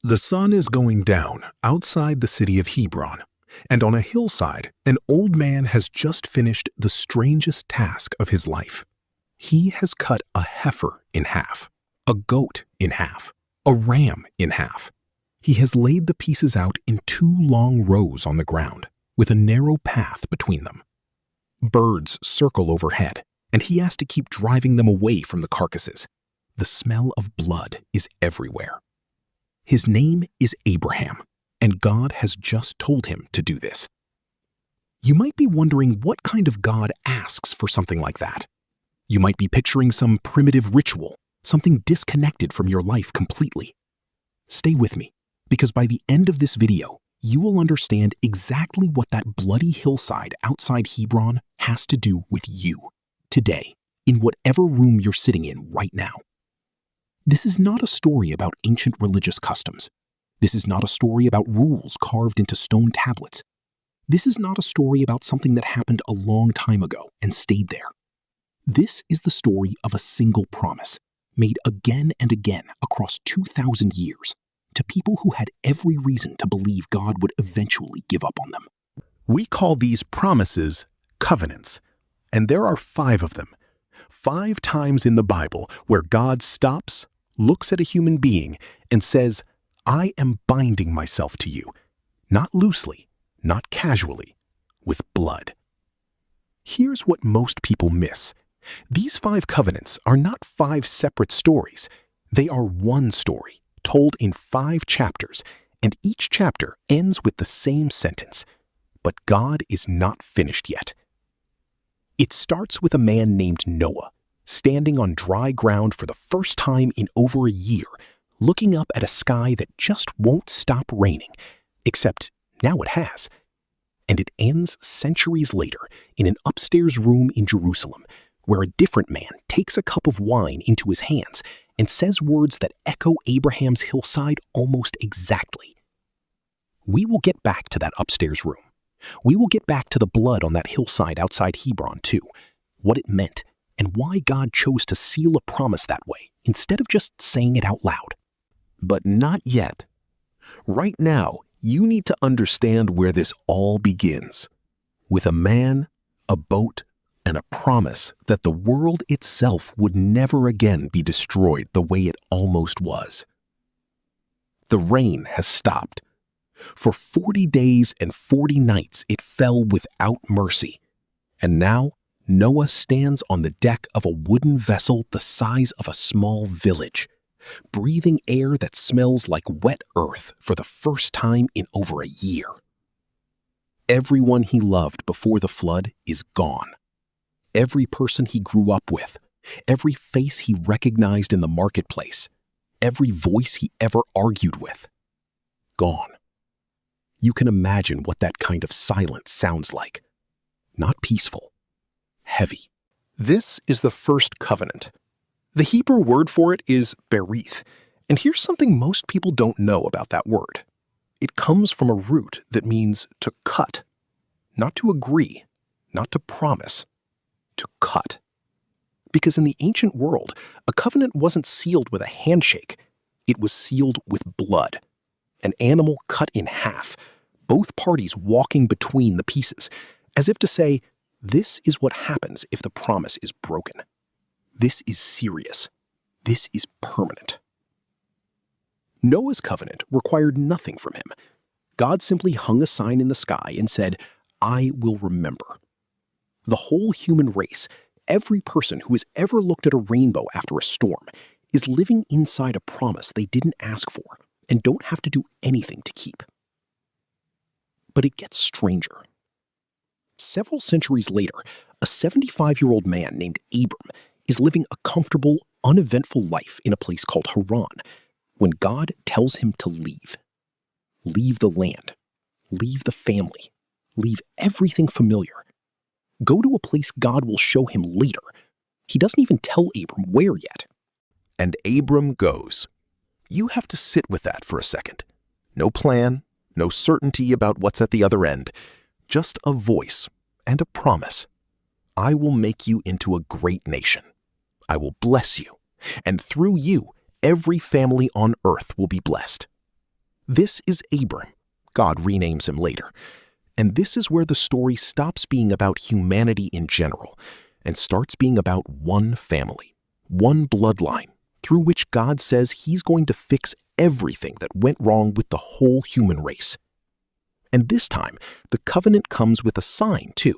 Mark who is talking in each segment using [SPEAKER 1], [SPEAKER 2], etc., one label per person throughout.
[SPEAKER 1] The sun is going down outside the city of Hebron, and on a hillside, an old man has just finished the strangest task of his life. He has cut a heifer in half, a goat in half, a ram in half. He has laid the pieces out in two long rows on the ground, with a narrow path between them. Birds circle overhead, and he has to keep driving them away from the carcasses. The smell of blood is everywhere. His name is Abraham, and God has just told him to do this. You might be wondering what kind of God asks for something like that. You might be picturing some primitive ritual, something disconnected from your life completely. Stay with me, because by the end of this video, you will understand exactly what that bloody hillside outside Hebron has to do with you, today, in whatever room you're sitting in right now. This is not a story about ancient religious customs. This is not a story about rules carved into stone tablets. This is not a story about something that happened a long time ago and stayed there. This is the story of a single promise, made again and again across 2,000 years, to people who had every reason to believe God would eventually give up on them.
[SPEAKER 2] We call these promises covenants, and there are 5 of them. 5 times in the Bible where God stops, looks at a human being, and says, I am binding myself to you, not loosely, not casually, with blood. Here's what most people miss. These 5 covenants are not 5 separate stories. They are one story, told in 5 chapters, and each chapter ends with the same sentence. But God is not finished yet. It starts with a man named Noah, standing on dry ground for the first time in over a year, looking up at a sky that just won't stop raining, except now it has. And it ends centuries later in an upstairs room in Jerusalem, where a different man takes a cup of wine into his hands and says words that echo Abraham's hillside almost exactly. We will get back to that upstairs room. We will get back to the blood on that hillside outside Hebron too, what it meant, and why God chose to seal a promise that way instead of just saying it out loud.
[SPEAKER 3] But not yet. Right now, you need to understand where this all begins. With a man, a boat, and a promise that the world itself would never again be destroyed the way it almost was. The rain has stopped. For 40 days and 40 nights it fell without mercy. And now, Noah stands on the deck of a wooden vessel the size of a small village, breathing air that smells like wet earth for the first time in over a year. Everyone he loved before the flood is gone. Every person he grew up with, every face he recognized in the marketplace, every voice he ever argued with, gone. You can imagine what that kind of silence sounds like. Not peaceful, heavy.
[SPEAKER 2] This is the first covenant. The Hebrew word for it is berith, and here's something most people don't know about that word. It comes from a root that means to cut, not to agree, not to promise, to cut. Because in the ancient world, a covenant wasn't sealed with a handshake. It was sealed with blood. An animal cut in half, both parties walking between the pieces, as if to say, this is what happens if the promise is broken. This is serious. This is permanent. Noah's covenant required nothing from him. God simply hung a sign in the sky and said, I will remember. The whole human race, every person who has ever looked at a rainbow after a storm, is living inside a promise they didn't ask for and don't have to do anything to keep. But it gets stranger. Several centuries later, a 75-year-old man named Abram is living a comfortable, uneventful life in a place called Hebron when God tells him to leave. Leave the land. Leave the family. Leave everything familiar. Go to a place God will show him later. He doesn't even tell Abram where yet.
[SPEAKER 3] And Abram goes. You have to sit with that for a second. No plan, no certainty about what's at the other end. Just a voice and a promise. I will make you into a great nation. I will bless you, and through you, every family on earth will be blessed.
[SPEAKER 2] This is Abram. God renames him later. And this is where the story stops being about humanity in general and starts being about one family, one bloodline, through which God says he's going to fix everything that went wrong with the whole human race. And this time, the covenant comes with a sign, too.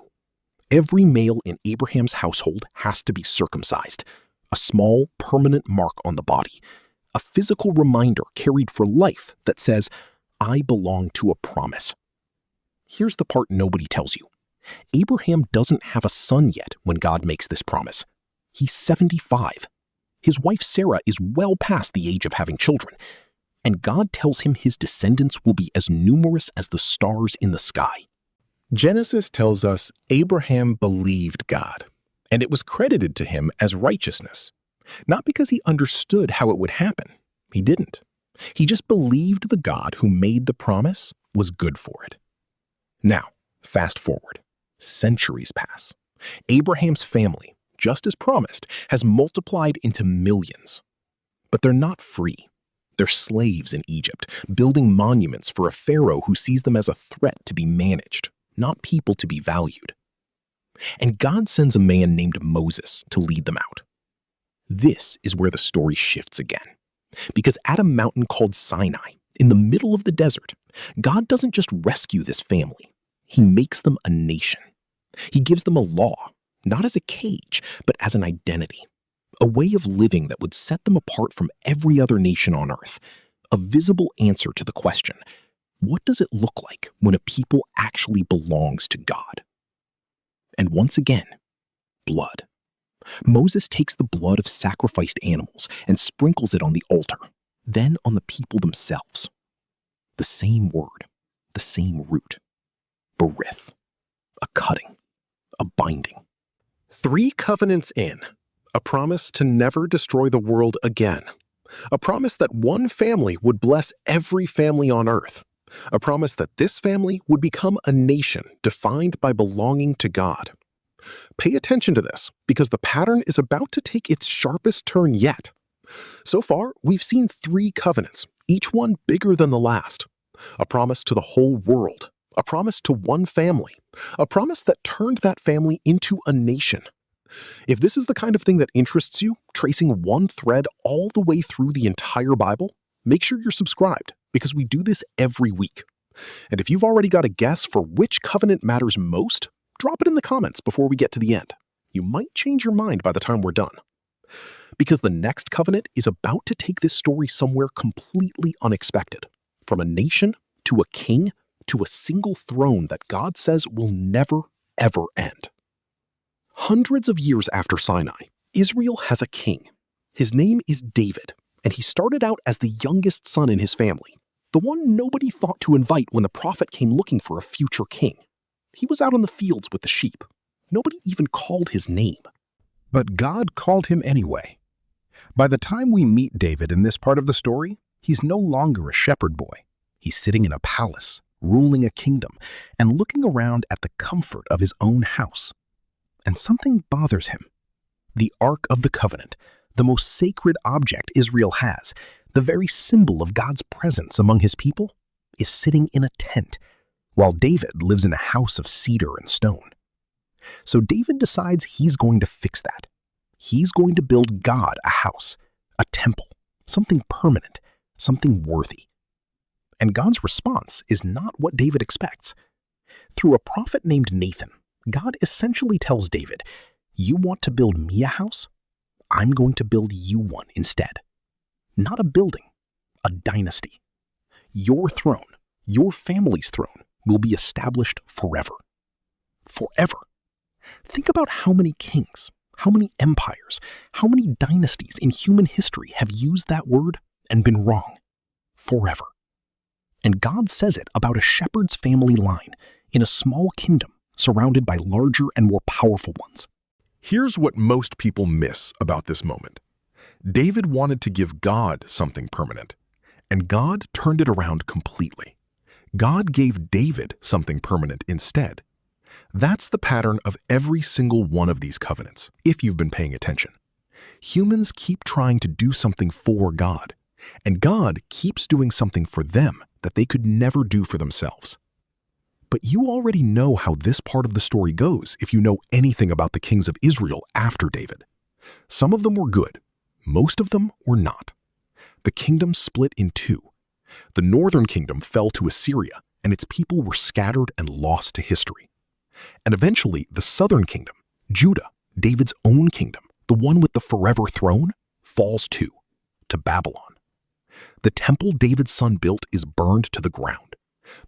[SPEAKER 2] Every male in Abraham's household has to be circumcised, a small, permanent mark on the body, a physical reminder carried for life that says, I belong to a promise. Here's the part nobody tells you. Abraham doesn't have a son yet when God makes this promise. He's 75. His wife Sarah is well past the age of having children, and God tells him his descendants will be as numerous as the stars in the sky. Genesis tells us Abraham believed God, and it was credited to him as righteousness. Not because he understood how it would happen. He didn't. He just believed the God who made the promise was good for it. Now, fast forward. Centuries pass. Abraham's family, just as promised, has multiplied into millions. But they're not free. They're slaves in Egypt, building monuments for a pharaoh who sees them as a threat to be managed, not people to be valued. And God sends a man named Moses to lead them out. This is where the story shifts again. Because at a mountain called Sinai, in the middle of the desert, God doesn't just rescue this family. He makes them a nation. He gives them a law, not as a cage, but as an identity. A way of living that would set them apart from every other nation on earth. A visible answer to the question, what does it look like when a people actually belongs to God? And once again, blood. Moses takes the blood of sacrificed animals and sprinkles it on the altar, then on the people themselves. The same word, the same root. Berith. A cutting. A binding. 3 covenants in. A promise to never destroy the world again. A promise that one family would bless every family on earth. A promise that this family would become a nation defined by belonging to God. Pay attention to this, because the pattern is about to take its sharpest turn yet. So far, we've seen 3 covenants, each one bigger than the last. A promise to the whole world. A promise to one family. A promise that turned that family into a nation. If this is the kind of thing that interests you, tracing one thread all the way through the entire Bible, make sure you're subscribed, because we do this every week. And if you've already got a guess for which covenant matters most, drop it in the comments before we get to the end. You might change your mind by the time we're done. Because the next covenant is about to take this story somewhere completely unexpected. From a nation, to a king, to a single throne that God says will never, ever end. Hundreds of years after Sinai, Israel has a king. His name is David, and he started out as the youngest son in his family, the one nobody thought to invite when the prophet came looking for a future king. He was out on the fields with the sheep. Nobody even called his name.
[SPEAKER 1] But God called him anyway. By the time we meet David in this part of the story, he's no longer a shepherd boy. He's sitting in a palace, ruling a kingdom, and looking around at the comfort of his own house. And something bothers him. The Ark of the Covenant, the most sacred object Israel has, the very symbol of God's presence among his people, is sitting in a tent, while David lives in a house of cedar and stone. So David decides he's going to fix that. He's going to build God a house, a temple, something permanent, something worthy. And God's response is not what David expects. Through a prophet named Nathan, God essentially tells David, you want to build me a house? I'm going to build you one instead. Not a building, a dynasty. Your throne, your family's throne, will be established forever. Forever. Think about how many kings, how many empires, how many dynasties in human history have used that word and been wrong. Forever. And God says it about a shepherd's family line in a small kingdom surrounded by larger and more powerful ones.
[SPEAKER 4] Here's what most people miss about this moment. David wanted to give God something permanent, and God turned it around completely. God gave David something permanent instead. That's the pattern of every single one of these covenants, if you've been paying attention. Humans keep trying to do something for God, and God keeps doing something for them that they could never do for themselves. But you already know how this part of the story goes if you know anything about the kings of Israel after David. Some of them were good, most of them were not. The kingdom split in two. The northern kingdom fell to Assyria, and its people were scattered and lost to history. And eventually, the southern kingdom, Judah, David's own kingdom, the one with the forever throne, falls too, to Babylon. The temple David's son built is burned to the ground.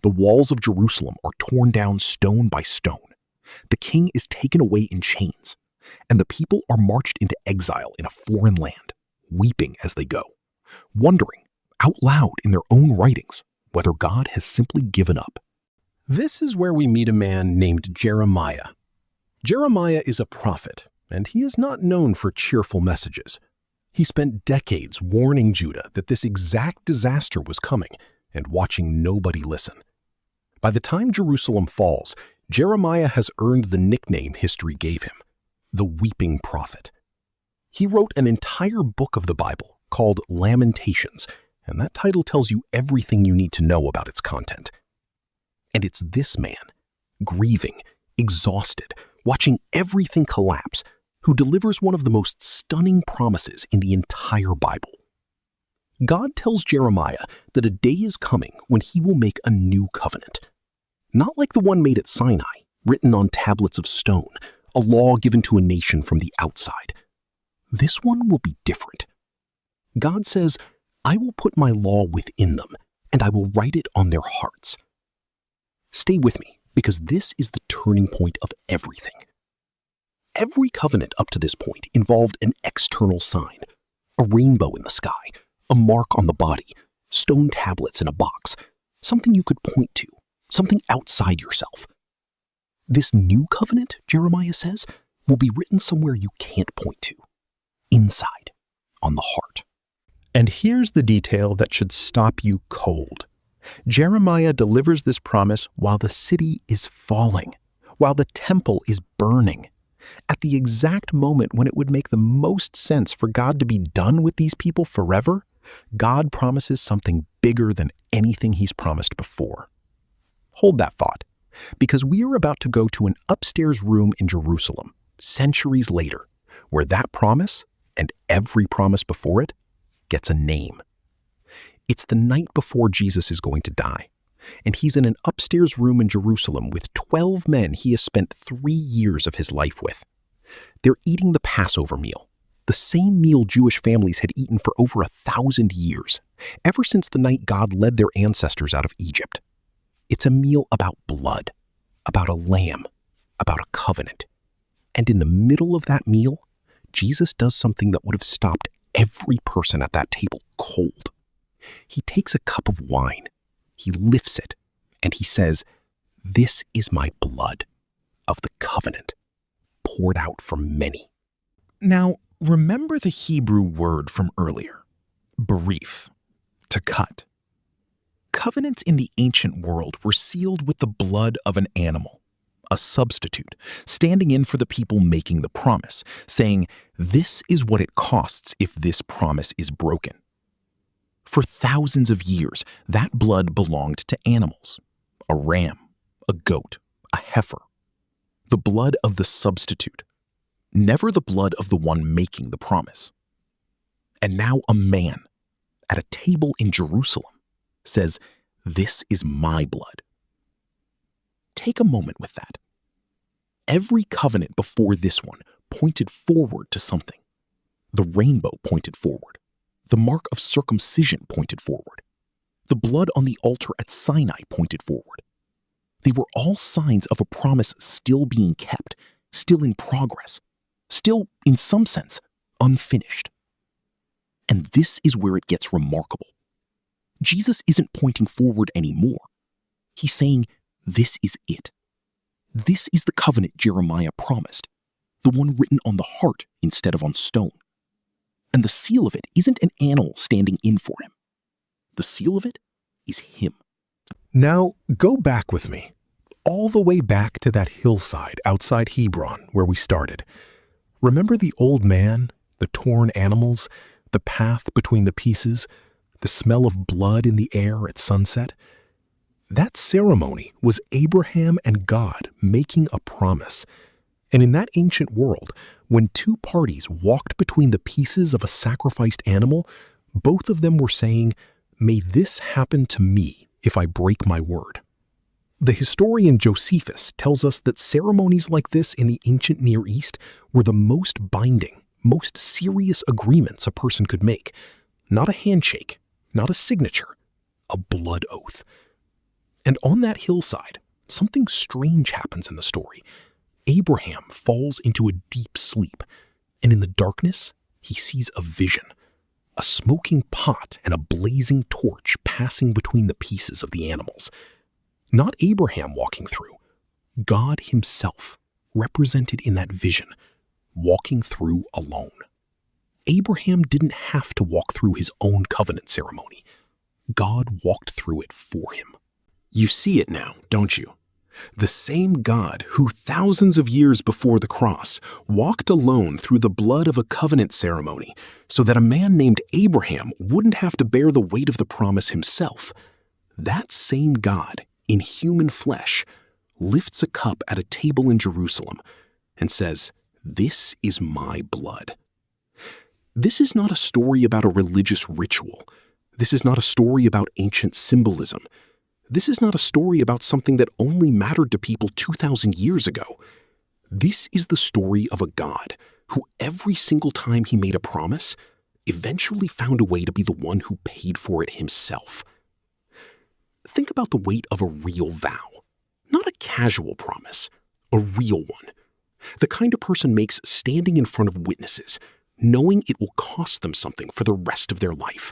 [SPEAKER 4] The walls of Jerusalem are torn down stone by stone. The king is taken away in chains, and the people are marched into exile in a foreign land, weeping as they go, wondering out loud in their own writings whether God has simply given up.
[SPEAKER 2] This is where we meet a man named Jeremiah. Jeremiah is a prophet, and he is not known for cheerful messages. He spent decades warning Judah that this exact disaster was coming and watching nobody listen. By the time Jerusalem falls, Jeremiah has earned the nickname history gave him, the Weeping Prophet. He wrote an entire book of the Bible called Lamentations, and that title tells you everything you need to know about its content. And it's this man, grieving, exhausted, watching everything collapse, who delivers one of the most stunning promises in the entire Bible. God tells Jeremiah that a day is coming when he will make a new covenant. Not like the one made at Sinai, written on tablets of stone, a law given to a nation from the outside. This one will be different. God says, I will put my law within them, and I will write it on their hearts. Stay with me, because this is the turning point of everything. Every covenant up to this point involved an external sign, a rainbow in the sky, a mark on the body, stone tablets in a box, something you could point to, something outside yourself. This new covenant, Jeremiah says, will be written somewhere you can't point to, inside, on the heart.
[SPEAKER 3] And here's the detail that should stop you cold. Jeremiah delivers this promise while the city is falling, while the temple is burning. At the exact moment when it would make the most sense for God to be done with these people forever, God promises something bigger than anything he's promised before. Hold that thought, because we are about to go to an upstairs room in Jerusalem, centuries later, where that promise, and every promise before it, gets a name. It's the night before Jesus is going to die, and he's in an upstairs room in Jerusalem with 12 men he has spent 3 years of his life with. They're eating the Passover meal, the same meal Jewish families had eaten for over 1,000 years, ever since the night God led their ancestors out of Egypt. It's a meal about blood, about a lamb, about a covenant. And in the middle of that meal, Jesus does something that would have stopped every person at that table cold. He takes a cup of wine, he lifts it, and he says, "This is my blood of the covenant, poured out for many."
[SPEAKER 1] Now, remember the Hebrew word from earlier, berith, to cut. Covenants in the ancient world were sealed with the blood of an animal, a substitute, standing in for the people making the promise, saying, "This is what it costs if this promise is broken." For thousands of years, that blood belonged to animals, a ram, a goat, a heifer. The blood of the substitute, never the blood of the one making the promise. And now a man, at a table in Jerusalem, says, "This is my blood." Take a moment with that. Every covenant before this one pointed forward to something. The rainbow pointed forward. The mark of circumcision pointed forward. The blood on the altar at Sinai pointed forward. They were all signs of a promise still being kept, still in progress, still, in some sense, unfinished. And this is where it gets remarkable. Jesus isn't pointing forward anymore. He's saying, this is it. This is the covenant Jeremiah promised, the one written on the heart instead of on stone. And the seal of it isn't an animal standing in for him. The seal of it is him.
[SPEAKER 4] Now, go back with me, all the way back to that hillside outside Hebron where we started. Remember the old man, the torn animals, the path between the pieces,
[SPEAKER 2] the smell of blood in the air at sunset. That ceremony was Abraham and God making a promise. And in that ancient world, when two parties walked between the pieces of a sacrificed animal, both of them were saying, "May this happen to me if I break my word." The historian Josephus tells us that ceremonies like this in the ancient Near East were the most binding, most serious agreements a person could make. Not a handshake, not a signature, a blood oath. And on that hillside, something strange happens in the story. Abraham falls into a deep sleep, and in the darkness, he sees a vision. A smoking pot and a blazing torch passing between the pieces of the animals. Not Abraham walking through, God himself, represented in that vision, walking through alone. Abraham didn't have to walk through his own covenant ceremony. God walked through it for him.
[SPEAKER 3] You see it now, don't you? The same God who thousands of years before the cross walked alone through the blood of a covenant ceremony so that a man named Abraham wouldn't have to bear the weight of the promise himself. That same God, in human flesh, lifts a cup at a table in Jerusalem and says, "This is my blood." This is not a story about a religious ritual. This is not a story about ancient symbolism. This is not a story about something that only mattered to people 2,000 years ago. This is the story of a God who every single time he made a promise, eventually found a way to be the one who paid for it himself. Think about the weight of a real vow. Not a casual promise, a real one. The kind a person makes standing in front of witnesses, knowing it will cost them something for the rest of their life.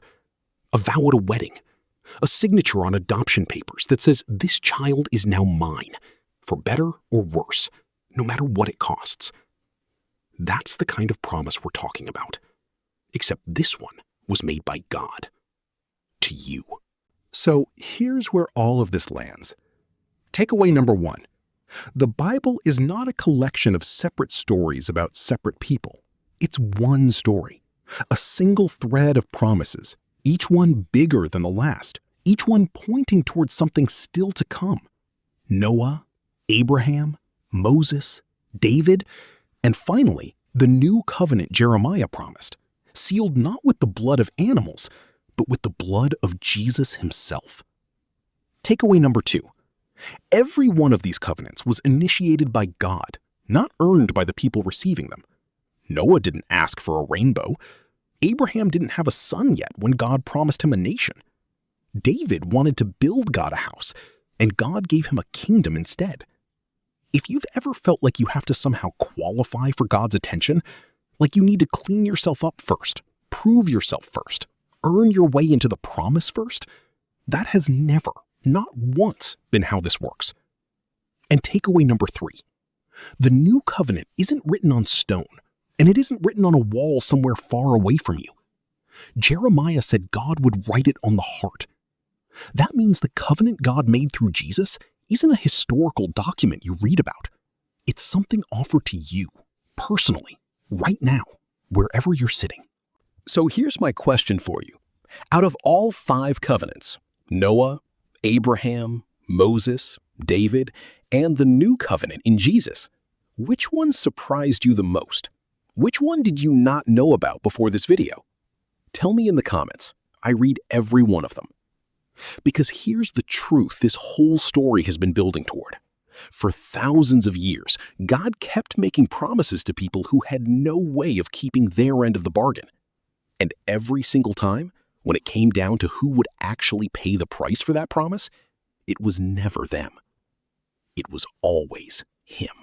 [SPEAKER 3] A vow at a wedding. A signature on adoption papers that says this child is now mine, for better or worse, no matter what it costs. That's the kind of promise we're talking about. Except this one was made by God. To you.
[SPEAKER 2] So here's where all of this lands. Takeaway number one. The Bible is not a collection of separate stories about separate people. It's one story. A single thread of promises, each one bigger than the last, each one pointing towards something still to come. Noah, Abraham, Moses, David, and finally, the new covenant Jeremiah promised, sealed not with the blood of animals, but with the blood of Jesus himself. Takeaway number two. Every one of these covenants was initiated by God, not earned by the people receiving them. Noah didn't ask for a rainbow. Abraham didn't have a son yet when God promised him a nation. David wanted to build God a house, and God gave him a kingdom instead. If you've ever felt like you have to somehow qualify for God's attention, like you need to clean yourself up first, prove yourself first, earn your way into the promise first, that has never, not once, been how this works. And takeaway number three. The new covenant isn't written on stone, and it isn't written on a wall somewhere far away from you. Jeremiah said God would write it on the heart. That means the covenant God made through Jesus isn't a historical document you read about. It's something offered to you, personally, right now, wherever you're sitting. So here's my question for you. Out of all 5 covenants, Noah, Abraham, Moses, David, and the new covenant in Jesus, which one surprised you the most? Which one did you not know about before this video? Tell me in the comments. I read every one of them. Because here's the truth this whole story has been building toward. For thousands of years, God kept making promises to people who had no way of keeping their end of the bargain. And every single time, when it came down to who would actually pay the price for that promise, it was never them. It was always Him.